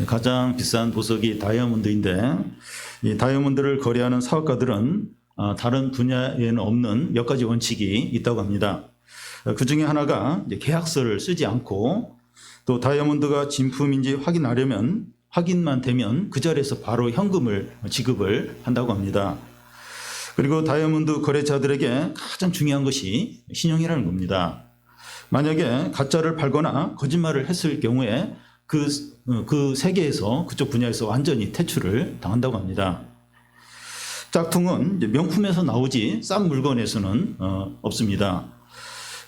가장 비싼 보석이 다이아몬드인데, 이 다이아몬드를 거래하는 사업가들은 다른 분야에는 없는 몇 가지 원칙이 있다고 합니다. 그 중에 하나가 계약서를 쓰지 않고, 또 다이아몬드가 진품인지 확인하려면 확인만 되면 그 자리에서 바로 현금을 지급을 한다고 합니다. 그리고 다이아몬드 거래자들에게 가장 중요한 것이 신용이라는 겁니다. 만약에 가짜를 팔거나 거짓말을 했을 경우에 그 세계에서, 그쪽 분야에서 완전히 퇴출을 당한다고 합니다. 짝퉁은 명품에서 나오지 싼 물건에서는 없습니다.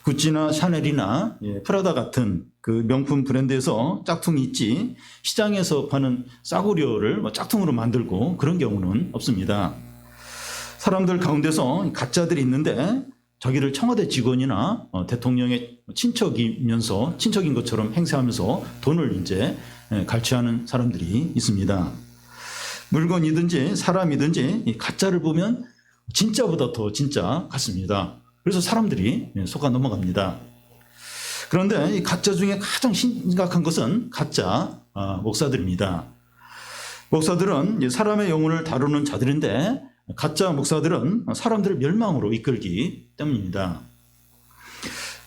구찌나 샤넬이나 프라다 같은 그 명품 브랜드에서 짝퉁이 있지, 시장에서 파는 싸구려를 짝퉁으로 만들고 그런 경우는 없습니다. 사람들 가운데서 가짜들이 있는데 자기를 청와대 직원이나 대통령의 친척인 것처럼 행세하면서 돈을 이제 갈취하는 사람들이 있습니다. 물건이든지 사람이든지 이 가짜를 보면 진짜보다 더 진짜 같습니다. 그래서 사람들이 속아 넘어갑니다. 그런데 이 가짜 중에 가장 심각한 것은 가짜 목사들입니다. 목사들은 사람의 영혼을 다루는 자들인데, 가짜 목사들은 사람들을 멸망으로 이끌기 때문입니다.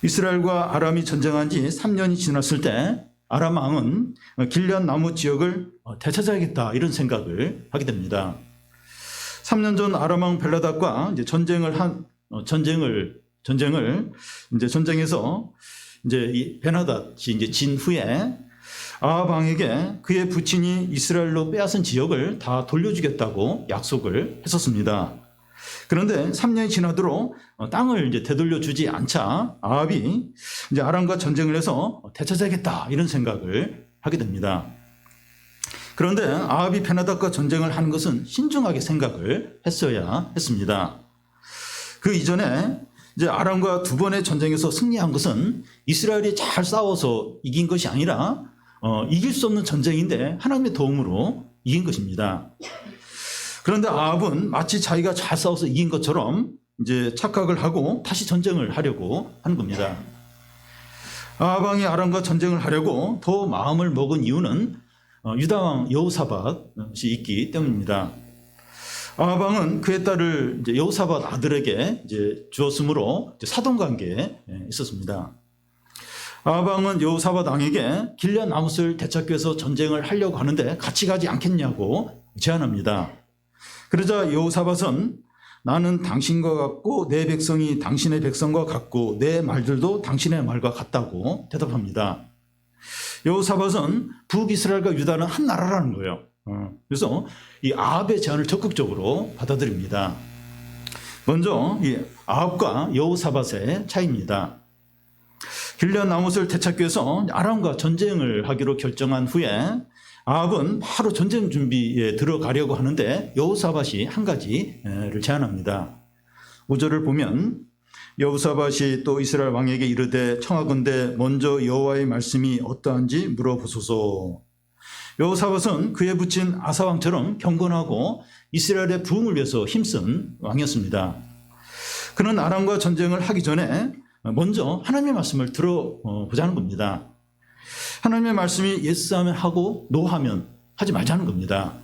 이스라엘과 아람이 전쟁한 지 3년이 지났을 때 아람 왕은 길앗 나무 지역을 되찾아야겠다, 이런 생각을 하게 됩니다. 3년 전 아람 왕 벨라닷과 전쟁에서 이 베나닷이 진 후에 아합 왕에게 그의 부친이 이스라엘로 빼앗은 지역을 다 돌려주겠다고 약속을 했었습니다. 그런데 3년이 지나도록 땅을 되돌려주지 않자 아합이 아람과 전쟁을 해서 되찾아야겠다, 이런 생각을 하게 됩니다. 그런데 아합이 베나닷과 전쟁을 하는 것은 신중하게 생각을 했어야 했습니다. 그 이전에 아람과 두 번의 전쟁에서 승리한 것은 이스라엘이 잘 싸워서 이긴 것이 아니라 이길 수 없는 전쟁인데 하나님의 도움으로 이긴 것입니다. 그런데 아합은 마치 자기가 잘 싸워서 이긴 것처럼 착각을 하고 다시 전쟁을 하려고 하는 겁니다. 아합 왕이 아람과 전쟁을 하려고 더 마음을 먹은 이유는 유다 왕 여호사밧이 있기 때문입니다. 아합 왕은 그의 딸을 여호사밧 아들에게 주었으므로 사돈 관계에 있었습니다. 아합 왕은 여호사밧 왕에게 길앗 나무를 되찾기 위해서 전쟁을 하려고 하는데 같이 가지 않겠냐고 제안합니다. 그러자 여호사밧은 나는 당신과 같고 내 백성이 당신의 백성과 같고 내 말들도 당신의 말과 같다고 대답합니다. 여호사밧은 북이스라엘과 유다는 한 나라라는 거예요. 그래서 이 아합의 제안을 적극적으로 받아들입니다. 먼저 이 아합과 여호사밧의 차이입니다. 길앗 나무를 되찾기 위해서 아람과 전쟁을 하기로 결정한 후에 아합은 바로 전쟁 준비에 들어가려고 하는데 여호사밧이 한 가지를 제안합니다. 5절을 보면 여호사밧이 또 이스라엘 왕에게 이르되 청하건대 먼저 여호와의 말씀이 어떠한지 물어보소서. 여호사밧은 그의 부친 아사 왕처럼 경건하고 이스라엘의 부흥을 위해서 힘쓴 왕이었습니다. 그는 아람과 전쟁을 하기 전에 먼저 하나님의 말씀을 들어보자는 겁니다. 하나님의 말씀이 예스 하면 하고 노 하면 하지 말자는 겁니다.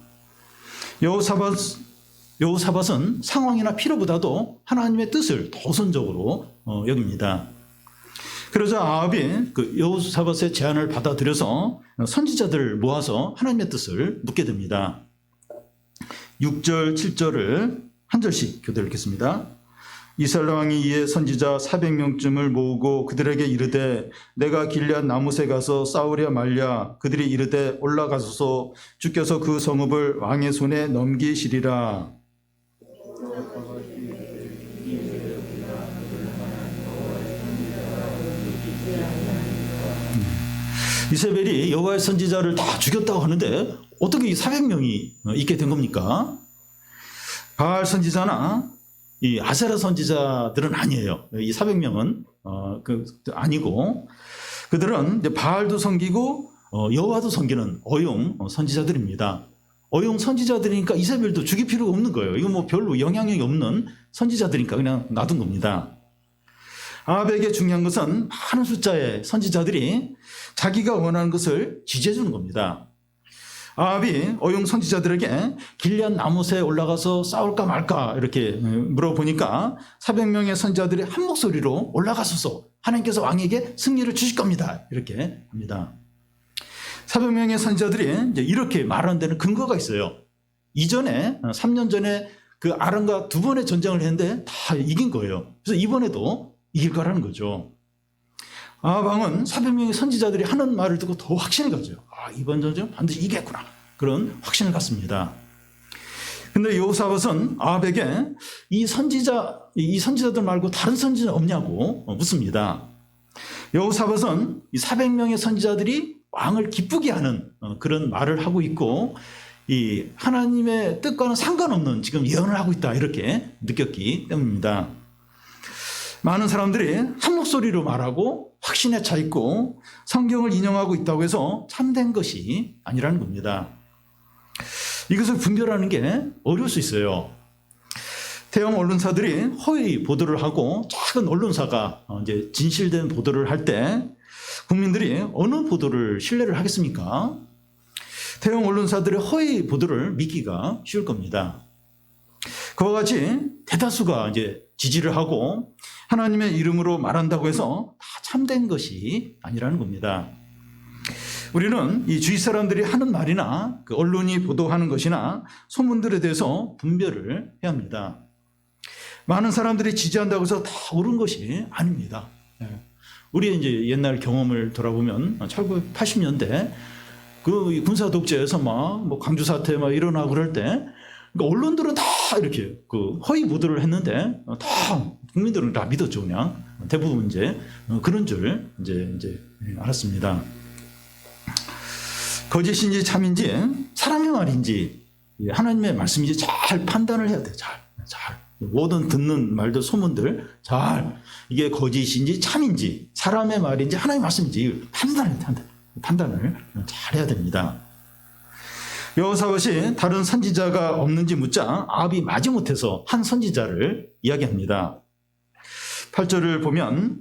여호사밧은 상황이나 필요보다도 하나님의 뜻을 더 우선적으로 여깁니다. 그러자 아합이 그 여호사밧의 제안을 받아들여서 선지자들을 모아서 하나님의 뜻을 묻게 됩니다. 6절, 7절을 한 절씩 교대를 읽겠습니다. 이스라엘 왕이 이에 선지자 400명쯤을 모으고 그들에게 이르되 내가 길앗 나못에 가서 싸우랴 말랴. 그들이 이르되 올라가소서. 주께서 그 성읍을 왕의 손에 넘기시리라. 이세벨이 여호와의 선지자를 다 죽였다고 하는데 어떻게 이 400명이 있게 된 겁니까? 바알 선지자나 이 아세라 선지자들은 아니에요. 이 400명은 아니고, 그들은 바알도 섬기고 여호와도 섬기는 어용 선지자들입니다. 어용 선지자들이니까 이세벨도 죽일 필요가 없는 거예요. 이거 별로 영향력이 없는 선지자들이니까 그냥 놔둔 겁니다. 아합에게 중요한 것은 많은 숫자의 선지자들이 자기가 원하는 것을 지지해 주는 겁니다. 아합이 어용 선지자들에게 길앗 나무새에 올라가서 싸울까 말까 이렇게 물어보니까 400명의 선지자들이 한 목소리로 올라가소서, 하나님께서 왕에게 승리를 주실 겁니다, 이렇게 합니다. 400명의 선지자들이 이제 이렇게 말하는 데는 근거가 있어요. 이전에 3년 전에 그 아람과 2번의 전쟁을 했는데 다 이긴 거예요. 그래서 이번에도 이길 거라는 거죠. 아합 왕은 400명의 선지자들이 하는 말을 듣고 더 확신을 가져요. 이번 전쟁은 반드시 이기겠구나, 그런 확신을 갖습니다. 근데 여호사밧은 아합에게 이 선지자들 말고 다른 선지자 없냐고 묻습니다. 여호사밧은 이 400명의 선지자들이 왕을 기쁘게 하는 그런 말을 하고 있고, 이 하나님의 뜻과는 상관없는 지금 예언을 하고 있다, 이렇게 느꼈기 때문입니다. 많은 사람들이 한 목소리로 말하고 확신에 차 있고 성경을 인용하고 있다고 해서 참된 것이 아니라는 겁니다. 이것을 분별하는 게 어려울 수 있어요. 대형 언론사들이 허위 보도를 하고 작은 언론사가 이제 진실된 보도를 할 때 국민들이 어느 보도를 신뢰를 하겠습니까? 대형 언론사들의 허위 보도를 믿기가 쉬울 겁니다. 그와 같이 대다수가 이제 지지를 하고 하나님의 이름으로 말한다고 해서 다 참된 것이 아니라는 겁니다. 우리는 이 주위 사람들이 하는 말이나 그 언론이 보도하는 것이나 소문들에 대해서 분별을 해야 합니다. 많은 사람들이 지지한다고 해서 다 옳은 것이 아닙니다. 우리의 이제 옛날 경험을 돌아보면 1980년대 그 군사 독재에서 뭐 광주 사태 막 일어나고 그럴 때, 그러니까 언론들은 다 이렇게 그 허위 보도를 했는데 다 국민들은 다 믿었죠. 그냥 대부분 이제 그런 줄 이제 알았습니다. 거짓인지 참인지 사람의 말인지 하나님의 말씀인지 잘 판단을 해야 돼. 잘 모든 듣는 말들, 소문들 잘, 이게 거짓인지 참인지 사람의 말인지 하나님의 말씀인지 판단을 잘 해야 됩니다. 여호사밧이 다른 선지자가 없는지 묻자 아합이 마지못해서 한 선지자를 이야기합니다. 8절을 보면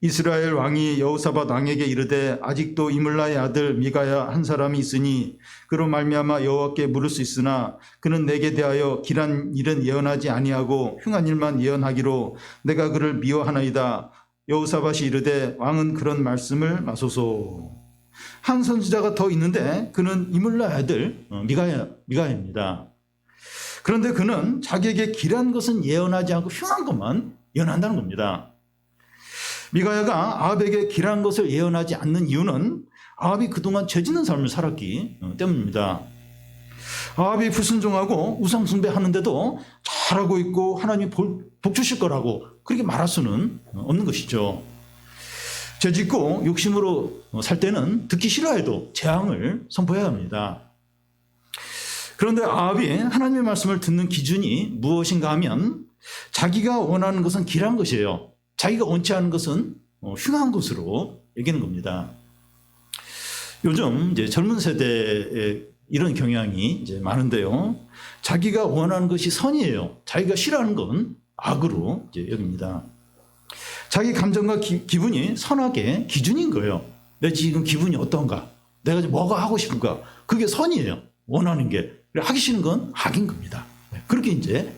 이스라엘 왕이 여호사밧 왕에게 이르되 아직도 이물라의 아들 미가야 한 사람이 있으니 그로 말미암아 여호와께 물을 수 있으나 그는 내게 대하여 길한 일은 예언하지 아니하고 흉한 일만 예언하기로 내가 그를 미워하나이다. 여호사밧이 이르되 왕은 그런 말씀을 마소서. 한 선지자가 더 있는데 그는 이물라의 아들 미가야입니다. 그런데 그는 자기에게 길한 것은 예언하지 않고 흉한 것만 예언한다는 겁니다. 미가야가 아합에게 길한 것을 예언하지 않는 이유는 아합이 그동안 죄 짓는 삶을 살았기 때문입니다. 아합이 불순종하고 우상 숭배하는데도 잘하고 있고 하나님이 복 주실 거라고 그렇게 말할 수는 없는 것이죠. 죄 짓고 욕심으로 살 때는 듣기 싫어해도 재앙을 선포해야 합니다. 그런데 아합이 하나님의 말씀을 듣는 기준이 무엇인가 하면 자기가 원하는 것은 길한 것이에요. 자기가 원치 않은 것은 흉한 것으로 여기는 겁니다. 요즘 이제 젊은 세대에 이런 경향이 이제 많은데요. 자기가 원하는 것이 선이에요. 자기가 싫어하는 건 악으로 이제 여깁니다. 자기 감정과 기분이 선악의 기준인 거예요. 내 지금 기분이 어떤가? 내가 뭐가 하고 싶은가? 그게 선이에요. 원하는 게. 하기 싫은 건 악인 겁니다. 그렇게 이제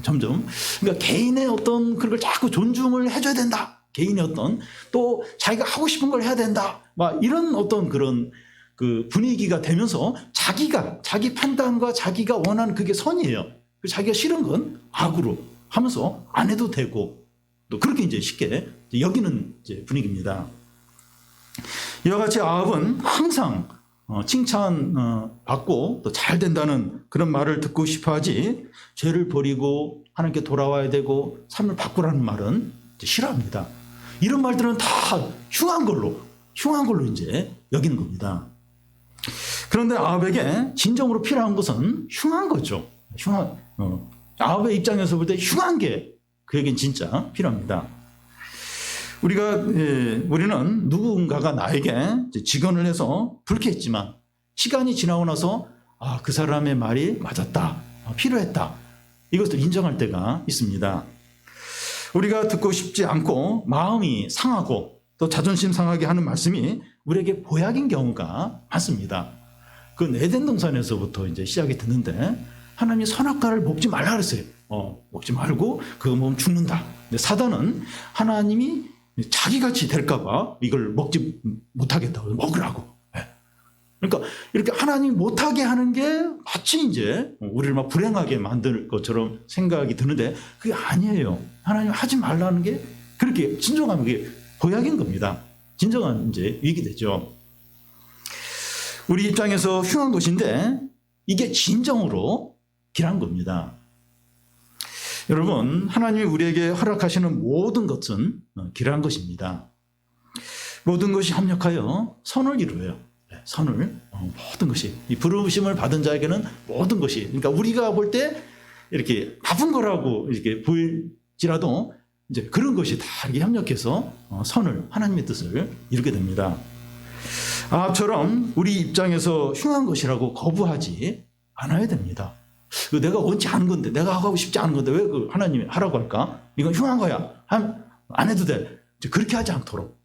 점점, 그러니까 개인의 어떤 그런 걸 자꾸 존중을 해줘야 된다. 개인의 어떤 또 자기가 하고 싶은 걸 해야 된다. 막 이런 어떤 그런 그 분위기가 되면서 자기 판단과 자기가 원하는 그게 선이에요. 자기가 싫은 건 악으로 하면서 안 해도 되고 또 그렇게 이제 쉽게 여기는 이제 분위기입니다. 이와 같이 아합은 항상 칭찬 받고 또 잘 된다는 그런 말을 듣고 싶어 하지 죄를 버리고 하나님께 돌아와야 되고 삶을 바꾸라는 말은 싫어합니다. 이런 말들은 다 흉한 걸로 이제 여기는 겁니다. 그런데 아합에게 진정으로 필요한 것은 흉한 거죠. 아합의 입장에서 볼 때 흉한 게 그에겐 진짜 필요합니다. 우리는 누군가가 나에게 직언을 해서 불쾌했지만 시간이 지나고 나서 그 사람의 말이 맞았다, 필요했다, 이것을 인정할 때가 있습니다. 우리가 듣고 싶지 않고 마음이 상하고 또 자존심 상하게 하는 말씀이 우리에게 보약인 경우가 많습니다. 그 에덴 동산에서부터 이제 시작이 됐는데 하나님이 선악과를 먹지 말라 그랬어요. 먹지 말고 그거 먹으면 죽는다. 근데 사단은 하나님이 자기같이 될까봐 이걸 먹지 못하겠다고 먹으라고. 그러니까 이렇게 하나님이 못하게 하는 게 마치 이제 우리를 막 불행하게 만들 것처럼 생각이 드는데 그게 아니에요. 하나님 하지 말라는 게 그렇게 진정하면 그게 보약인 겁니다. 진정한 이제 위기 되죠. 우리 입장에서 흉한 것인데 이게 진정으로 길한 겁니다. 여러분, 하나님이 우리에게 허락하시는 모든 것은 길한 것입니다. 모든 것이 합력하여 선을 이루어요. 선을, 모든 것이. 이 부르심을 받은 자에게는 모든 것이. 그러니까 우리가 볼 때 이렇게 나쁜 거라고 이렇게 보일지라도 이제 그런 것이 다 이렇게 협력해서 선을, 하나님의 뜻을 이루게 됩니다. 아합처럼 우리 입장에서 흉한 것이라고 거부하지 않아야 됩니다. 내가 원치 않은 건데, 내가 하고 싶지 않은 건데 왜 그 하나님이 하라고 할까? 이건 흉한 거야. 안 해도 돼. 그렇게 하지 않도록.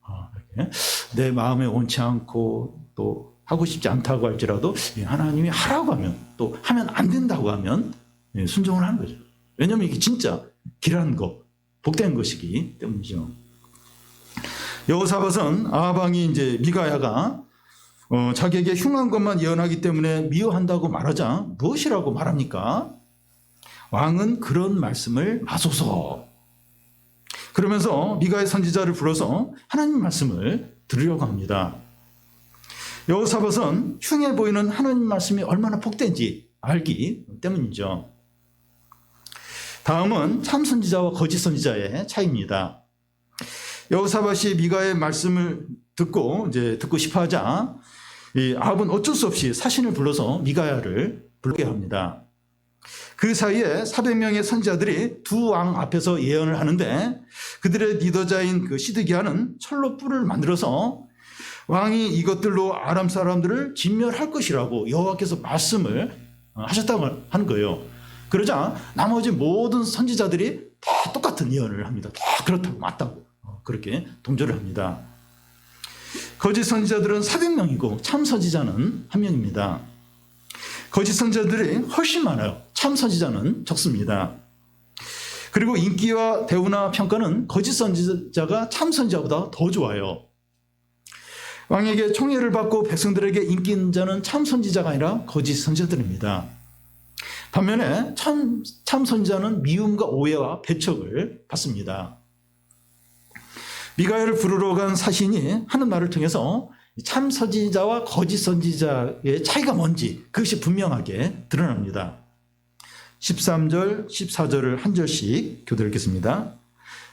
내 마음에 원치 않고 또 하고 싶지 않다고 할지라도 하나님이 하라고 하면 또 하면 안 된다고 하면 순종을 하는 거죠. 왜냐하면 이게 진짜 길한 거, 복된 것이기 때문이죠. 여호사밧은 아합 왕이 이제 미가야가 자기에게 흉한 것만 예언하기 때문에 미워한다고 말하자 무엇이라고 말합니까? 왕은 그런 말씀을 마소서. 그러면서 미가의 선지자를 불러서 하나님 말씀을 들으려고 합니다. 여호사밧은 흉해 보이는 하나님 말씀이 얼마나 복된지 알기 때문이죠. 다음은 참 선지자와 거짓 선지자의 차이입니다. 여호사밧이 미가의 말씀을 듣고 싶어하자 이 아합은 어쩔 수 없이 사신을 불러서 미가야를 부르게 합니다. 그 사이에 400명의 선지자들이 두 왕 앞에서 예언을 하는데 그들의 리더자인 그 시드기야는 철로 뿔을 만들어서 왕이 이것들로 아람 사람들을 진멸할 것이라고 여호와께서 말씀을 하셨다고 하는 거예요. 그러자 나머지 모든 선지자들이 다 똑같은 예언을 합니다. 다 그렇다고 맞다고 그렇게 동조를 합니다. 거짓 선지자들은 400명이고 참 선지자는 1명입니다. 거짓 선지자들이 훨씬 많아요. 참 선지자는 적습니다. 그리고 인기와 대우나 평가는 거짓 선지자가 참 선지자보다 더 좋아요. 왕에게 총애를 받고 백성들에게 인기 있는 자는 참 선지자가 아니라 거짓 선지자들입니다. 반면에 참 선지자는 미움과 오해와 배척을 받습니다. 미가야를 부르러 간 사신이 하는 말을 통해서 참 선지자와 거짓 선지자의 차이가 뭔지 그것이 분명하게 드러납니다. 13절, 14절을 한 절씩 교대 읽겠습니다.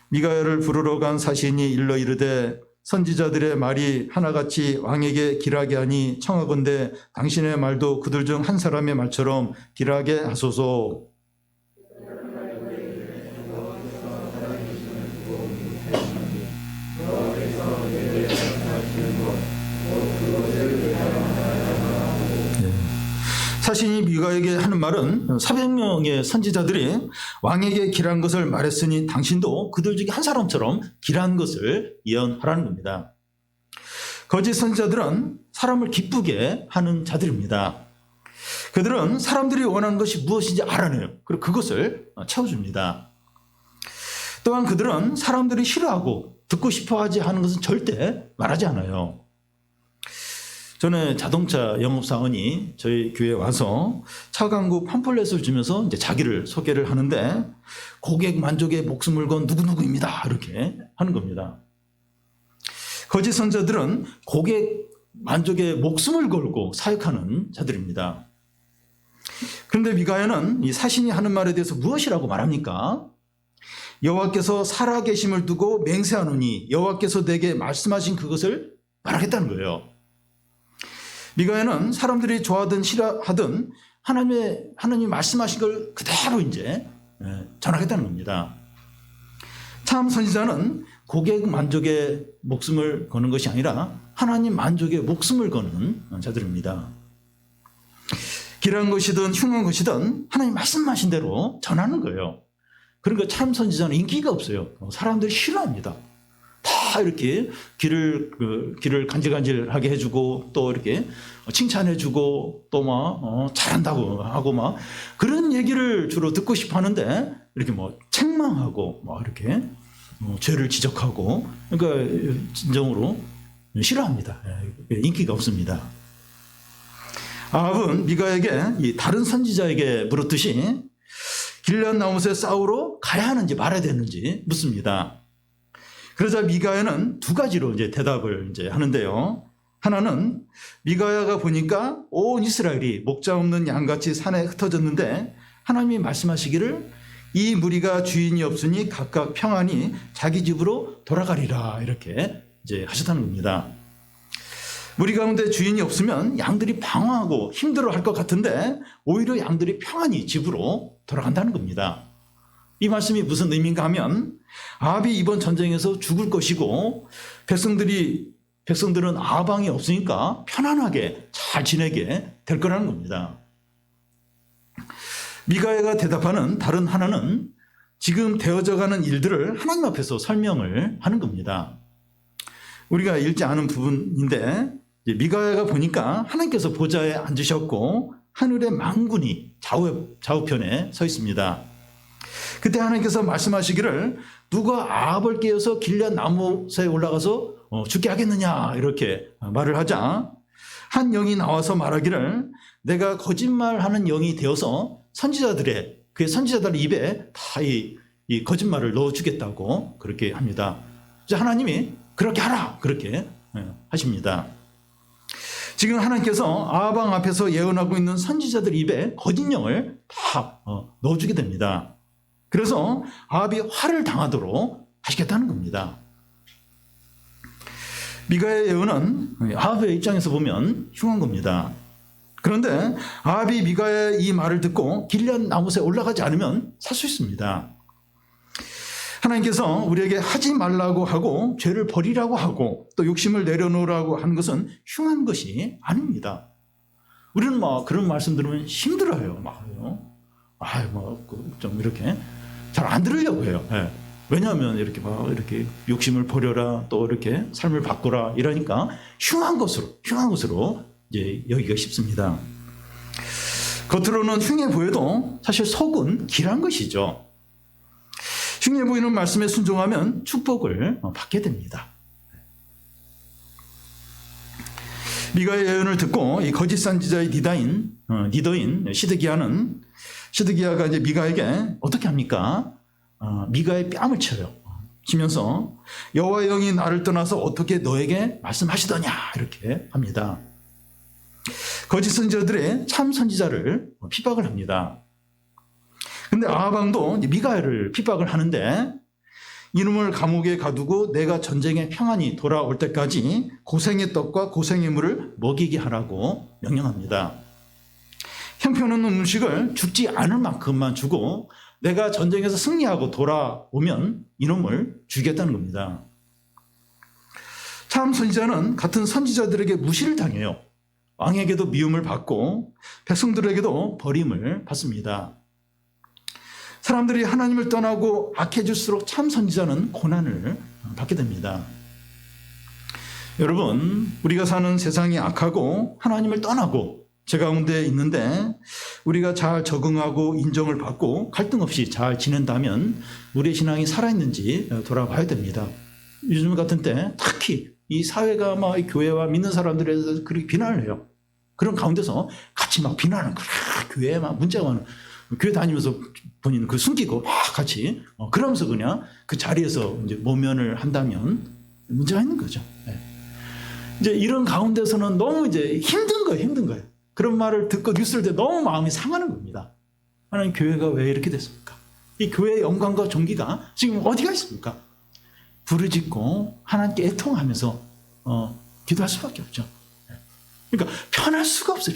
미가야를 부르러 간 사신이 일러 이르되 선지자들의 말이 하나같이 왕에게 길하게 하니 청하건대 당신의 말도 그들 중 한 사람의 말처럼 길하게 하소서. 사신이 미가에게 하는 말은 400명의 선지자들이 왕에게 길한 것을 말했으니 당신도 그들 중에 한 사람처럼 길한 것을 예언하라는 겁니다. 거짓 선지자들은 사람을 기쁘게 하는 자들입니다. 그들은 사람들이 원하는 것이 무엇인지 알아내요. 그리고 그것을 채워줍니다. 또한 그들은 사람들이 싫어하고 듣고 싶어하지 하는 것은 절대 말하지 않아요. 전에 자동차 영업사원이 저희 교회에 와서 차 광고 팜플렛을 주면서 이제 자기를 소개를 하는데 고객 만족에 목숨을 건 누구누구입니다. 이렇게 하는 겁니다. 거짓 선지자들은 고객 만족에 목숨을 걸고 사역하는 자들입니다. 그런데 미가야는 이 사신이 하는 말에 대해서 무엇이라고 말합니까? 여호와께서 살아계심을 두고 맹세하노니 여호와께서 내게 말씀하신 그것을 말하겠다는 거예요. 미가야는 사람들이 좋아하든 싫어하든 하나님이 말씀하신 걸 그대로 이제 전하겠다는 겁니다. 참 선지자는 고객 만족에 목숨을 거는 것이 아니라 하나님 만족에 목숨을 거는 자들입니다. 길한 것이든 흉한 것이든 하나님 말씀하신 대로 전하는 거예요. 그러니까 참 선지자는 인기가 없어요. 사람들이 싫어합니다. 다 이렇게 귀를 간질간질하게 해주고 또 이렇게 칭찬해주고 또 막 잘한다고 하고 막 그런 얘기를 주로 듣고 싶어 하는데 이렇게 뭐 책망하고 막 이렇게 죄를 지적하고 그러니까 진정으로 싫어합니다. 인기가 없습니다. 아합은 미가에게 이 다른 선지자에게 물었듯이 길앗 나무새 싸우러 가야 하는지 말아야 되는지 묻습니다. 그러자 미가야는 두 가지로 이제 대답을 이제 하는데요. 하나는 미가야가 보니까 온 이스라엘이 목자 없는 양같이 산에 흩어졌는데 하나님이 말씀하시기를 이 무리가 주인이 없으니 각각 평안히 자기 집으로 돌아가리라 이렇게 이제 하셨다는 겁니다. 무리 가운데 주인이 없으면 양들이 방황하고 힘들어할 것 같은데 오히려 양들이 평안히 집으로 돌아간다는 겁니다. 이 말씀이 무슨 의미인가 하면 아합이 이번 전쟁에서 죽을 것이고 백성들은 아방이 없으니까 편안하게 잘 지내게 될 거라는 겁니다. 미가야가 대답하는 다른 하나는 지금 되어져가는 일들을 하나님 앞에서 설명을 하는 겁니다. 우리가 읽지 않은 부분인데 미가야가 보니까 하나님께서 보좌에 앉으셨고 하늘의 만군이 좌우편에 서 있습니다. 그때 하나님께서 말씀하시기를 누가 아합을 깨어서 길앗 나무새에 올라가서 죽게 하겠느냐 이렇게 말을 하자 한 영이 나와서 말하기를 내가 거짓말하는 영이 되어서 그의 선지자들 입에 다 이 거짓말을 넣어주겠다고 그렇게 합니다. 하나님이 그렇게 하라 그렇게 하십니다. 지금 하나님께서 아방 앞에서 예언하고 있는 선지자들 입에 거짓 영을 다 넣어주게 됩니다. 그래서 아합이 화를 당하도록 하시겠다는 겁니다. 미가의 예언은 아합의 입장에서 보면 흉한 겁니다. 그런데 아합이 미가의 이 말을 듣고 길앗 나무새에 올라가지 않으면 살 수 있습니다. 하나님께서 우리에게 하지 말라고 하고 죄를 버리라고 하고 또 욕심을 내려놓으라고 하는 것은 흉한 것이 아닙니다. 우리는 막 그런 말씀 들으면 힘들어요. 좀 이렇게 잘 안 들으려고 해요. 왜냐하면 이렇게 이렇게 욕심을 버려라 또 이렇게 삶을 바꾸라 이러니까 흉한 것으로 이제 여기가 쉽습니다. 겉으로는 흉해 보여도 사실 속은 길한 것이죠. 흉해 보이는 말씀에 순종하면 축복을 받게 됩니다. 미가의 예언을 듣고 이 거짓 선지자의 리더인 시드기야가 이제 미가에게 어떻게 합니까? 미가의 뺨을 치면서 여호와의 영이 나를 떠나서 어떻게 너에게 말씀하시더냐 이렇게 합니다. 거짓 선지자들의 참 선지자를 핍박을 합니다. 근데 아합 왕도 미가야를 핍박을 하는데 이놈을 감옥에 가두고 내가 전쟁에 평안히 돌아올 때까지 고생의 떡과 고생의 물을 먹이게 하라고 명령합니다. 형편없는 음식을 죽지 않을 만큼만 주고 내가 전쟁에서 승리하고 돌아오면 이놈을 죽이겠다는 겁니다. 참 선지자는 같은 선지자들에게 무시를 당해요. 왕에게도 미움을 받고 백성들에게도 버림을 받습니다. 사람들이 하나님을 떠나고 악해질수록 참 선지자는 고난을 받게 됩니다. 여러분, 우리가 사는 세상이 악하고 하나님을 떠나고 제 가운데 있는데 우리가 잘 적응하고 인정을 받고 갈등 없이 잘 지낸다면 우리의 신앙이 살아있는지 돌아봐야 됩니다. 요즘 같은 때 특히 이 사회가 막 이 교회와 믿는 사람들에 대해서 그렇게 비난을 해요. 그런 가운데서 같이 막 비난을 교회에 막 문제가 많은 교회 다니면서 본인 그 숨기고 막 같이 그러면서 그냥 그 자리에서 이제 모면을 한다면 문제가 있는 거죠. 이제 이런 가운데서는 너무 이제 힘든 거예요. 그런 말을 듣고 뉴스를 듣고 너무 마음이 상하는 겁니다. 하나님 교회가 왜 이렇게 됐습니까? 이 교회의 영광과 존귀가 지금 어디가 있습니까? 부르짖고 하나님께 애통하면서 기도할 수밖에 없죠. 그러니까 편할 수가 없어요.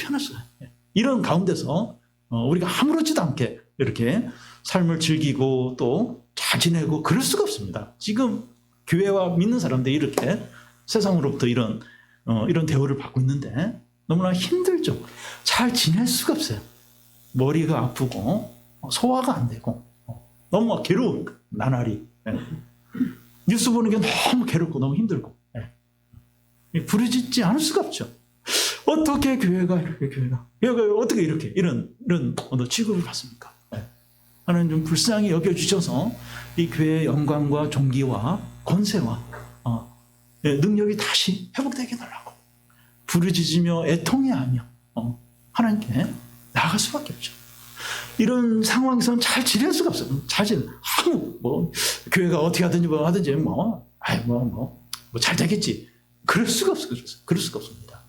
이런 가운데서 우리가 아무렇지도 않게 이렇게 삶을 즐기고 또 잘 지내고 그럴 수가 없습니다. 지금 교회와 믿는 사람들이 이렇게 세상으로부터 이런 대우를 받고 있는데 너무나 힘들죠. 잘 지낼 수가 없어요. 머리가 아프고 소화가 안 되고 너무 괴로운 나날이. 뉴스 보는 게 너무 괴롭고 너무 힘들고 부르짖지 않을 수가 없죠. 어떻게 교회가 어떻게 이런 취급을 받습니까? 하나님 좀 불쌍히 여겨주셔서 이 교회의 영광과 존귀와 권세와 능력이 다시 회복되게 달라고 부르짖으며 애통해하며 하나님께 나아갈 수밖에 없죠. 이런 상황에서는 잘 지낼 수가 없어요. 교회가 어떻게 하든지 잘 되겠지. 그럴 수가 없습니다.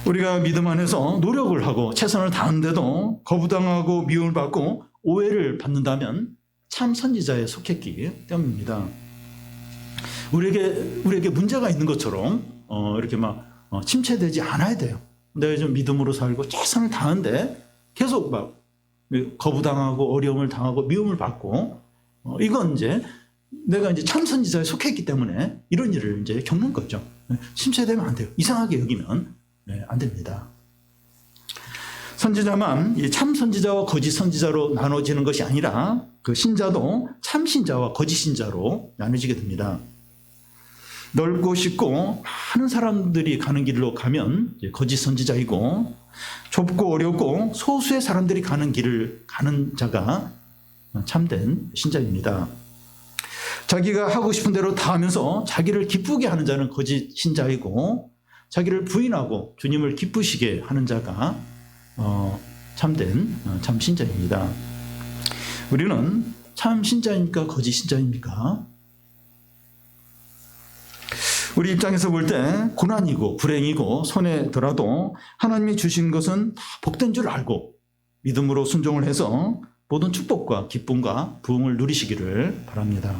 우리가 믿음 안에서 노력을 하고 최선을 다하는데도 거부당하고 미움을 받고 오해를 받는다면 참 선지자에 속했기 때문입니다. 우리에게 문제가 있는 것처럼 이렇게 침체되지 않아야 돼요. 내가 좀 믿음으로 살고 최선을 다하는데 계속 거부당하고 어려움을 당하고 미움을 받고 이건 이제 내가 이제 참 선지자에 속했기 때문에 이런 일을 이제 겪는 거죠. 침체되면 안 돼요. 이상하게 여기면 안 됩니다. 선지자만 이 참 선지자와 거짓 선지자로 나눠지는 것이 아니라 그 신자도 참 신자와 거짓 신자로 나눠지게 됩니다. 넓고 쉽고 많은 사람들이 가는 길로 가면 거짓 선지자이고, 좁고 어렵고 소수의 사람들이 가는 길을 가는 자가 참된 신자입니다. 자기가 하고 싶은 대로 다 하면서 자기를 기쁘게 하는 자는 거짓 신자이고, 자기를 부인하고 주님을 기쁘시게 하는 자가 참된 참 신자입니다. 우리는 참 신자입니까? 거짓 신자입니까? 우리 입장에서 볼 때 고난이고 불행이고 손해더라도 하나님이 주신 것은 다 복된 줄 알고 믿음으로 순종을 해서 모든 축복과 기쁨과 부흥을 누리시기를 바랍니다.